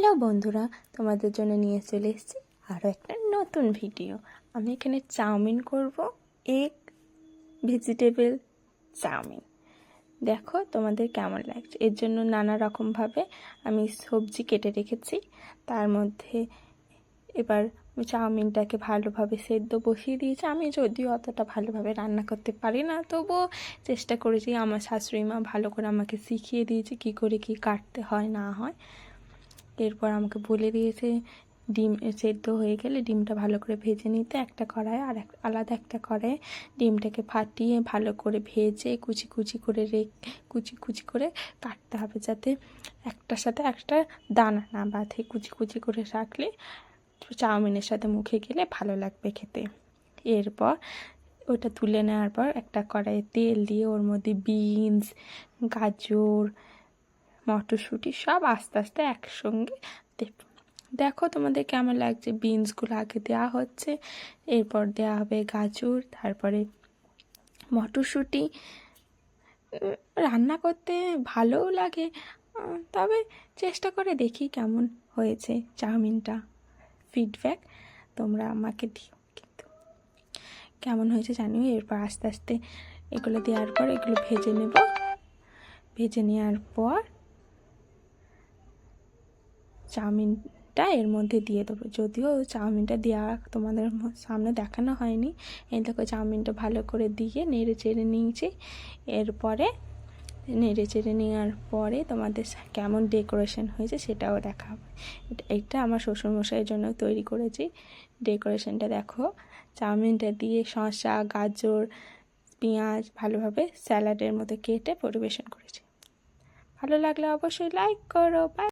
Hello বন্ধুরা, তোমাদের জন্য নিয়ে চলে এসেছি আরও একটা নতুন ভিডিও। আমি এখানে চাউমিন করব, এগ ভেজিটেবল চাউমিন। দেখো তোমাদের কেমন লাগছে। এর জন্য নানা রকমভাবে আমি সবজি কেটে রেখেছি। তার মধ্যে এবার চাউমিনটাকে ভালোভাবে সেদ্ধ বসিয়ে দিয়েছি। আমি যদিও অতটা ভালোভাবে রান্না করতে পারি না, তবুও চেষ্টা করেছি। আমার শাশুড়ি মা ভালো করে আমাকে শিখিয়ে দিয়েছে কী করে কী কাটতে হয় না হয়। এরপর আমাকে বলে দিয়েছে ডিম সেদ্ধ হয়ে গেলে ডিমটা ভালো করে ভেজে নিতে একটা কড়াই, আর আলাদা একটা কড়াইয়ে ডিমটাকে ফাটিয়ে ভালো করে ভেজে কুচি কুচি করে কাটতে হবে, যাতে একটার সাথে একটা দানা না বাঁধে। কুচি কুচি করে রাখলে চাউমিনের সাথে মুখে গেলে ভালো লাগবে খেতে। এরপর ওটা তুলে নেওয়ার পর একটা কড়াইয়ে তেল দিয়ে ওর মধ্যে বিনস, গাজর, মটরশুঁটি সব আস্তে আস্তে একসঙ্গে দেখো তোমাদের কেমন লাগছে। বিনসগুলো আগে দেওয়া হচ্ছে, এরপর দেওয়া হবে গাজর, তারপরে মটরশুঁটি। রান্না করতে ভালোও লাগে, তবে চেষ্টা করে দেখি কেমন হয়েছে চাউমিনটা। ফিডব্যাক তোমরা আমাকে দিও, কিন্তু কেমন হয়েছে জানিও। এরপর আস্তে আস্তে এগুলো দেওয়ার পর এগুলো ভেজে নেব। ভেজে নেওয়ার পর চাউমিনটা এর মধ্যে দিয়ে দেবো। যদিও চাউমিনটা দেওয়া তোমাদের সামনে দেখানো হয়নি। এই দেখো চাউমিনটা ভালো করে দিয়ে নেড়ে চেড়ে নিয়েছি। এরপরে নেড়ে চেড়ে নেওয়ার পরে তোমাদের কেমন ডেকোরেশন হয়েছে সেটাও দেখাবো। এটা আমার শ্বশুরমশাইয়ের জন্য তৈরি করেছি। ডেকোরেশনটা দেখো, চাউমিনটা দিয়ে শসা, গাজর, পেঁয়াজ ভালোভাবে স্যালাডের মতো কেটে পরিবেশন করেছি। ভালো লাগলে অবশ্যই লাইক করো। বাই।